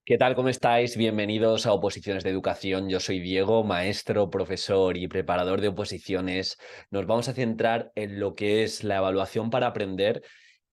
¿Qué tal? ¿Cómo estáis? Bienvenidos a Oposiciones de Educación. Yo soy Diego, maestro, profesor y preparador de oposiciones. Nos vamos a centrar en lo que es la evaluación para aprender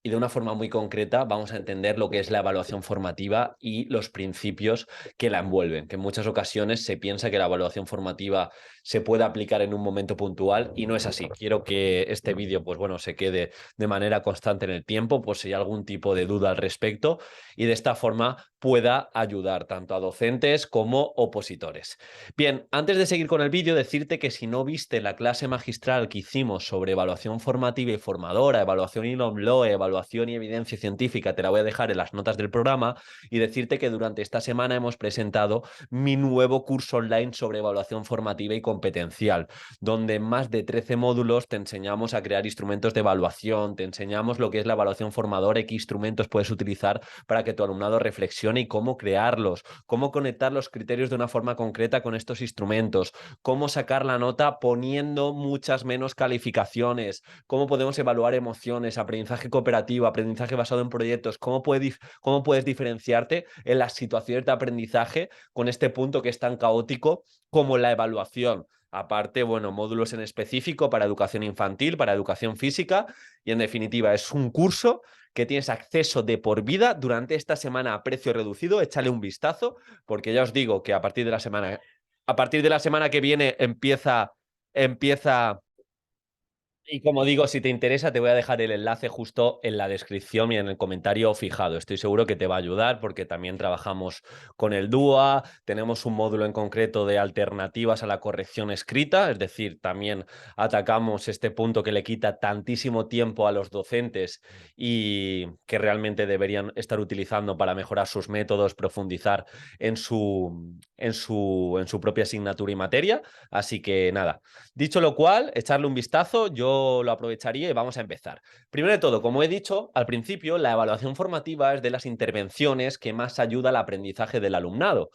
y de una forma muy concreta vamos a entender lo que es la evaluación formativa y los principios que la envuelven, que en muchas ocasiones se piensa que la evaluación formativa se puede aplicar en un momento puntual y no es así. Quiero que este vídeo, pues bueno, se quede de manera constante en el tiempo, por si hay algún tipo de duda al respecto y de esta forma pueda ayudar tanto a docentes como opositores. Bien, antes de seguir con el vídeo, decirte que si no viste la clase magistral que hicimos sobre evaluación formativa y formadora, evaluación ILOMLOE, evaluación y evidencia científica, te la voy a dejar en las notas del programa y decirte que durante esta semana hemos presentado mi nuevo curso online sobre evaluación formativa y competencial, donde en más de 13 módulos te enseñamos a crear instrumentos de evaluación, te enseñamos lo que es la evaluación formadora y qué instrumentos puedes utilizar para que tu alumnado reflexione y cómo crearlos, cómo conectar los criterios de una forma concreta con estos instrumentos, cómo sacar la nota poniendo muchas menos calificaciones, cómo podemos evaluar emociones, aprendizaje cooperativo, aprendizaje basado en proyectos, cómo puedes diferenciarte en las situaciones de aprendizaje con este punto que es tan caótico como la evaluación. Aparte, bueno, módulos en específico para educación infantil, para educación física y en definitiva es un curso que tienes acceso de por vida durante esta semana a precio reducido. Échale un vistazo porque ya os digo que a partir de la semana que viene empieza y como digo, si te interesa, te voy a dejar el enlace justo en la descripción y en el comentario fijado. Estoy seguro que te va a ayudar porque también trabajamos con el DUA, tenemos un módulo en concreto de alternativas a la corrección escrita, es decir, también atacamos este punto que le quita tantísimo tiempo a los docentes y que realmente deberían estar utilizando para mejorar sus métodos, profundizar en su propia asignatura y materia. Así que nada. Dicho lo cual, echarle un vistazo, yo lo aprovecharía y vamos a empezar. Primero de todo, como he dicho al principio, la evaluación formativa es de las intervenciones que más ayuda al aprendizaje del alumnado.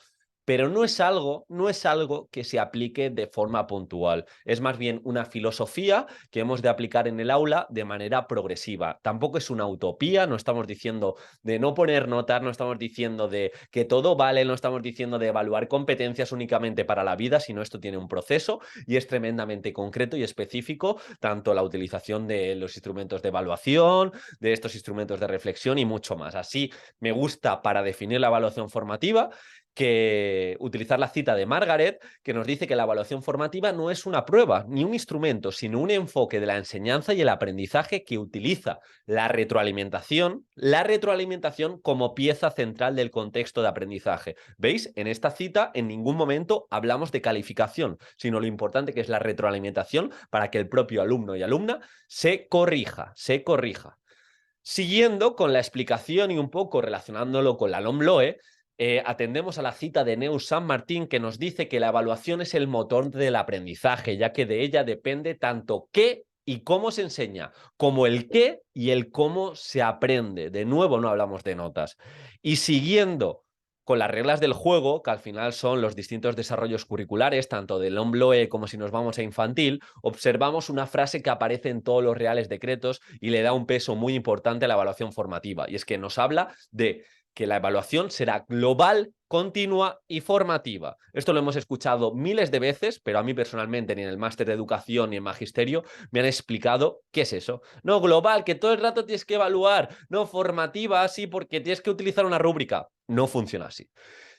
Pero no es algo que se aplique de forma puntual. Es más bien una filosofía que hemos de aplicar en el aula de manera progresiva. Tampoco es una utopía, no estamos diciendo de no poner notas, no estamos diciendo de que todo vale, no estamos diciendo de evaluar competencias únicamente para la vida, sino esto tiene un proceso y es tremendamente concreto y específico, tanto la utilización de los instrumentos de evaluación, de estos instrumentos de reflexión y mucho más. Así me gusta para definir la evaluación formativa que utilizar la cita de Margaret, que nos dice que la evaluación formativa no es una prueba ni un instrumento, sino un enfoque de la enseñanza y el aprendizaje que utiliza la retroalimentación como pieza central del contexto de aprendizaje. ¿Veis? En esta cita en ningún momento hablamos de calificación, sino lo importante que es la retroalimentación para que el propio alumno y alumna se corrija. Siguiendo con la explicación y un poco relacionándolo con la LOMLOE, atendemos a la cita de Neus San Martín que nos dice que la evaluación es el motor del aprendizaje, ya que de ella depende tanto qué y cómo se enseña, como el qué y el cómo se aprende. De nuevo no hablamos de notas. Y siguiendo con las reglas del juego, que al final son los distintos desarrollos curriculares, tanto del LOMLOE como si nos vamos a infantil, observamos una frase que aparece en todos los reales decretos y le da un peso muy importante a la evaluación formativa, y es que nos habla de que la evaluación será global, continua y formativa. Esto lo hemos escuchado miles de veces, pero a mí personalmente ni en el máster de educación ni en magisterio me han explicado qué es eso. No, global, que todo el rato tienes que evaluar. No, formativa, sí, porque tienes que utilizar una rúbrica. No funciona así.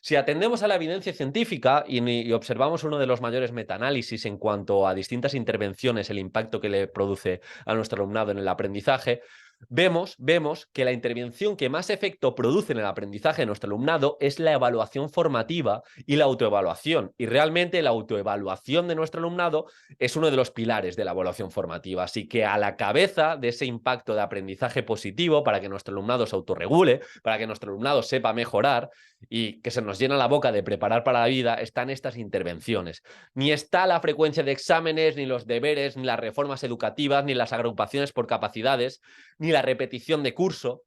Si atendemos a la evidencia científica y observamos uno de los mayores metaanálisis en cuanto a distintas intervenciones, el impacto que le produce a nuestro alumnado en el aprendizaje, vemos que la intervención que más efecto produce en el aprendizaje de nuestro alumnado es la evaluación formativa y la autoevaluación. Y realmente la autoevaluación de nuestro alumnado es uno de los pilares de la evaluación formativa. Así que a la cabeza de ese impacto de aprendizaje positivo para que nuestro alumnado se autorregule, para que nuestro alumnado sepa mejorar y que se nos llena la boca de preparar para la vida, están estas intervenciones. Ni está la frecuencia de exámenes, ni los deberes, ni las reformas educativas, ni las agrupaciones por capacidades, ni la repetición de curso.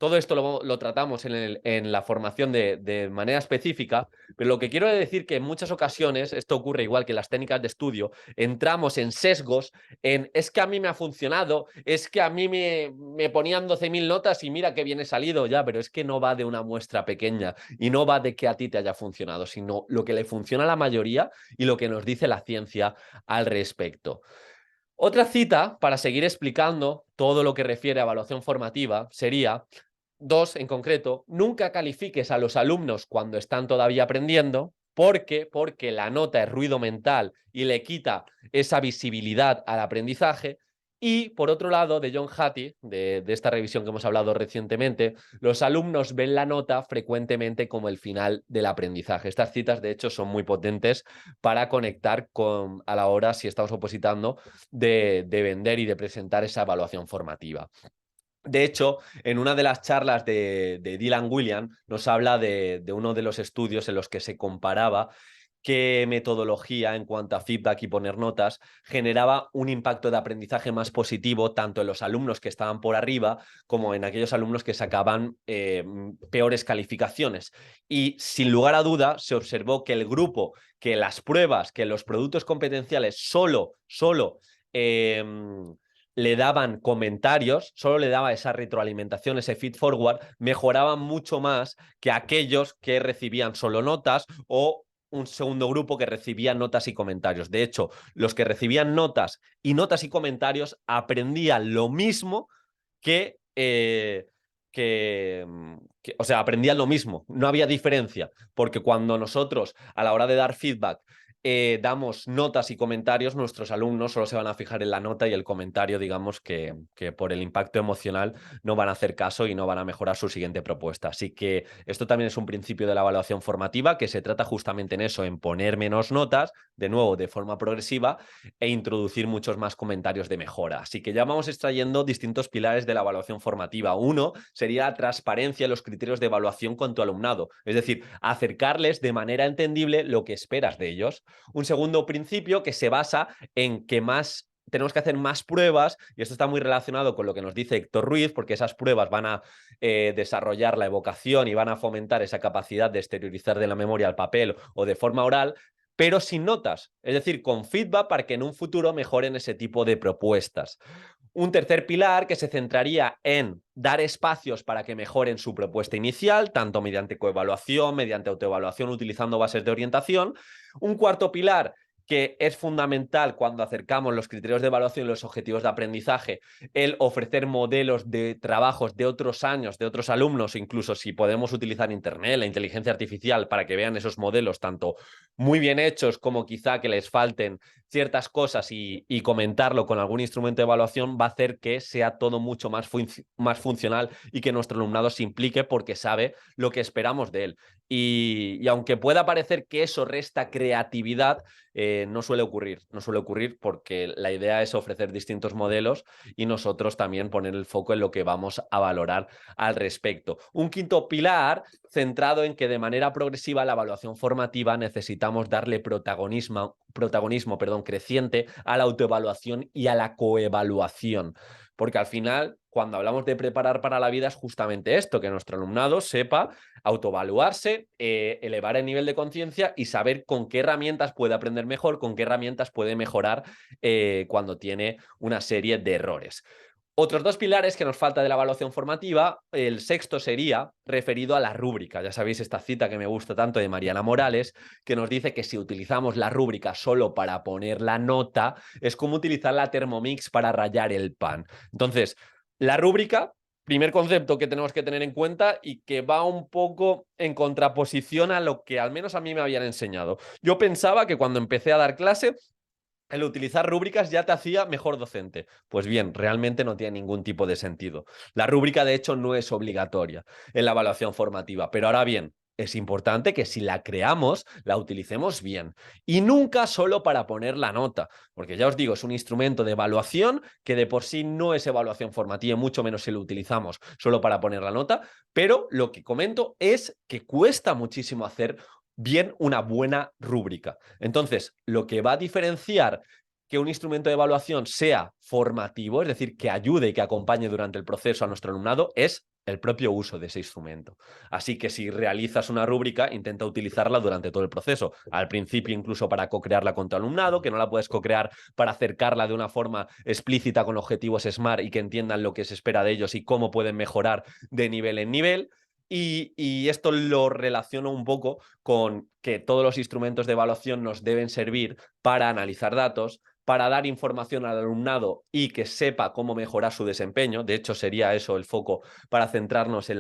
todo esto lo tratamos en la formación de manera específica, pero lo que quiero decir que en muchas ocasiones, esto ocurre igual que en las técnicas de estudio, entramos en sesgos, es que a mí me ha funcionado, es que a mí me ponían 12.000 notas y mira qué bien he salido, ya, pero es que no va de una muestra pequeña y no va de que a ti te haya funcionado, sino lo que le funciona a la mayoría y lo que nos dice la ciencia al respecto. Otra cita para seguir explicando todo lo que refiere a evaluación formativa sería dos en concreto: nunca califiques a los alumnos cuando están todavía aprendiendo. ¿Por qué? Porque la nota es ruido mental y le quita esa visibilidad al aprendizaje. Y por otro lado, de John Hattie, de esta revisión que hemos hablado recientemente, los alumnos ven la nota frecuentemente como el final del aprendizaje. Estas citas, de hecho, son muy potentes para conectar a la hora, si estamos opositando, de vender y de presentar esa evaluación formativa. De hecho, en una de las charlas de Dylan Williams nos habla de uno de los estudios en los que se comparaba qué metodología en cuanto a feedback y poner notas generaba un impacto de aprendizaje más positivo tanto en los alumnos que estaban por arriba como en aquellos alumnos que sacaban peores calificaciones. Y sin lugar a duda se observó que el grupo, que las pruebas, que los productos competenciales solo le daban comentarios, solo le daba esa retroalimentación, ese feed forward, mejoraban mucho más que aquellos que recibían solo notas o un segundo grupo que recibía notas y comentarios. De hecho, los que recibían notas y comentarios aprendían lo mismo o sea, aprendían lo mismo, no había diferencia, porque cuando nosotros a la hora de dar feedback damos notas y comentarios, nuestros alumnos solo se van a fijar en la nota y el comentario, digamos que por el impacto emocional no van a hacer caso y no van a mejorar su siguiente propuesta. Así que esto también es un principio de la evaluación formativa que se trata justamente en eso, en poner menos notas, de nuevo, de forma progresiva, e introducir muchos más comentarios de mejora. Así que ya vamos extrayendo distintos pilares de la evaluación formativa. Uno sería la transparencia en los criterios de evaluación con tu alumnado, es decir, acercarles de manera entendible lo que esperas de ellos. Un segundo principio que se basa en que tenemos que hacer más pruebas, y esto está muy relacionado con lo que nos dice Héctor Ruiz, porque esas pruebas van a desarrollar la evocación y van a fomentar esa capacidad de exteriorizar de la memoria al papel o de forma oral, pero sin notas, es decir, con feedback para que en un futuro mejoren ese tipo de propuestas. Un tercer pilar que se centraría en dar espacios para que mejoren su propuesta inicial, tanto mediante coevaluación, mediante autoevaluación, utilizando bases de orientación. Un cuarto pilar que es fundamental cuando acercamos los criterios de evaluación y los objetivos de aprendizaje, el ofrecer modelos de trabajos de otros años, de otros alumnos, incluso si podemos utilizar Internet, la inteligencia artificial, para que vean esos modelos tanto muy bien hechos como quizá que les falten ciertas cosas y comentarlo con algún instrumento de evaluación va a hacer que sea todo mucho más funcional y que nuestro alumnado se implique porque sabe lo que esperamos de él. Y aunque pueda parecer que eso resta creatividad, no suele ocurrir porque la idea es ofrecer distintos modelos y nosotros también poner el foco en lo que vamos a valorar al respecto. Un quinto pilar centrado en que de manera progresiva la evaluación formativa necesitamos darle protagonismo creciente a la autoevaluación y a la coevaluación. Porque al final, cuando hablamos de preparar para la vida, es justamente esto, que nuestro alumnado sepa autoevaluarse, elevar el nivel de conciencia y saber con qué herramientas puede aprender mejor, con qué herramientas puede mejorar cuando tiene una serie de errores. Otros dos pilares que nos falta de la evaluación formativa, el sexto sería referido a la rúbrica. Ya sabéis esta cita que me gusta tanto de Mariana Morales, que nos dice que si utilizamos la rúbrica solo para poner la nota, es como utilizar la Thermomix para rallar el pan. Entonces, la rúbrica, primer concepto que tenemos que tener en cuenta y que va un poco en contraposición a lo que al menos a mí me habían enseñado. Yo pensaba que cuando empecé a dar clase, el utilizar rúbricas ya te hacía mejor docente. Pues bien, realmente no tiene ningún tipo de sentido. La rúbrica, de hecho, no es obligatoria en la evaluación formativa. Pero ahora bien, es importante que si la creamos, la utilicemos bien. Y nunca solo para poner la nota. Porque ya os digo, es un instrumento de evaluación que de por sí no es evaluación formativa, mucho menos si lo utilizamos solo para poner la nota. Pero lo que comento es que cuesta muchísimo hacer bien una buena rúbrica. Entonces, lo que va a diferenciar que un instrumento de evaluación sea formativo, es decir, que ayude y que acompañe durante el proceso a nuestro alumnado, es el propio uso de ese instrumento. Así que si realizas una rúbrica, intenta utilizarla durante todo el proceso. Al principio incluso para co-crearla con tu alumnado, que no la puedes co-crear para acercarla de una forma explícita con objetivos SMART y que entiendan lo que se espera de ellos y cómo pueden mejorar de nivel en nivel. Y esto lo relaciono un poco con que todos los instrumentos de evaluación nos deben servir para analizar datos, para dar información al alumnado y que sepa cómo mejorar su desempeño. De hecho, sería eso el foco para centrarnos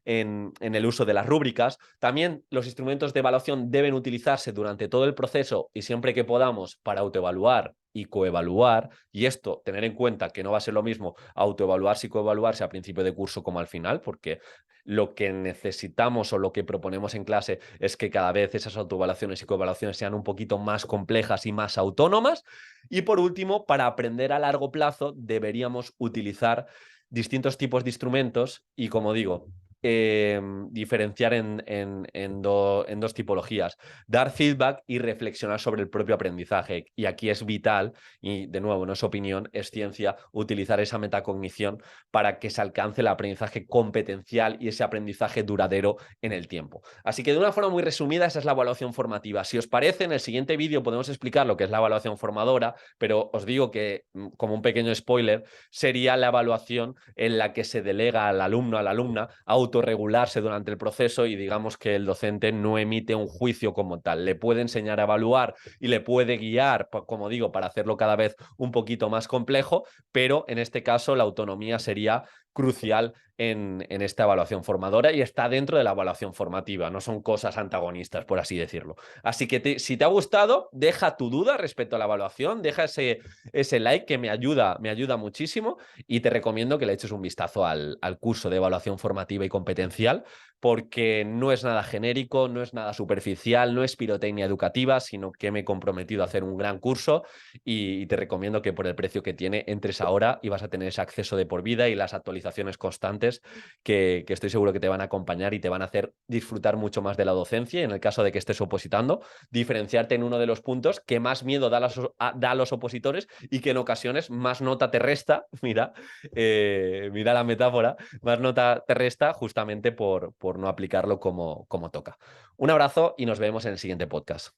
en el uso de las rúbricas. También los instrumentos de evaluación deben utilizarse durante todo el proceso y siempre que podamos para autoevaluar y coevaluar, y esto tener en cuenta que no va a ser lo mismo autoevaluarse y coevaluarse a principio de curso como al final, porque lo que necesitamos o lo que proponemos en clase es que cada vez esas autoevaluaciones y coevaluaciones sean un poquito más complejas y más autónomas. Y por último, para aprender a largo plazo deberíamos utilizar distintos tipos de instrumentos y, como digo, diferenciar en dos tipologías, dar feedback y reflexionar sobre el propio aprendizaje. Y aquí es vital, y de nuevo no es opinión, es ciencia, utilizar esa metacognición para que se alcance el aprendizaje competencial y ese aprendizaje duradero en el tiempo. Así que de una forma muy resumida, esa es la evaluación formativa. Si os parece, en el siguiente vídeo podemos explicar lo que es la evaluación formadora, pero os digo que, como un pequeño spoiler, sería la evaluación en la que se delega al alumno, a la alumna, a autorregularse durante el proceso y digamos que el docente no emite un juicio como tal. Le puede enseñar a evaluar y le puede guiar, como digo, para hacerlo cada vez un poquito más complejo, pero en este caso la autonomía sería crucial en esta evaluación formadora y está dentro de la evaluación formativa, no son cosas antagonistas, por así decirlo. Así que si te ha gustado, deja tu duda respecto a la evaluación, deja ese like que me ayuda muchísimo y te recomiendo que le eches un vistazo al curso de evaluación formativa y competencial, porque no es nada genérico, no es nada superficial, no es pirotecnia educativa, sino que me he comprometido a hacer un gran curso y te recomiendo que por el precio que tiene entres ahora y vas a tener ese acceso de por vida y las actualizaciones constantes que estoy seguro que te van a acompañar y te van a hacer disfrutar mucho más de la docencia. Y en el caso de que estés opositando, diferenciarte en uno de los puntos que más miedo da a los opositores y que en ocasiones más nota te resta, mira la metáfora, más nota te resta justamente por no aplicarlo como toca. Un abrazo y nos vemos en el siguiente podcast.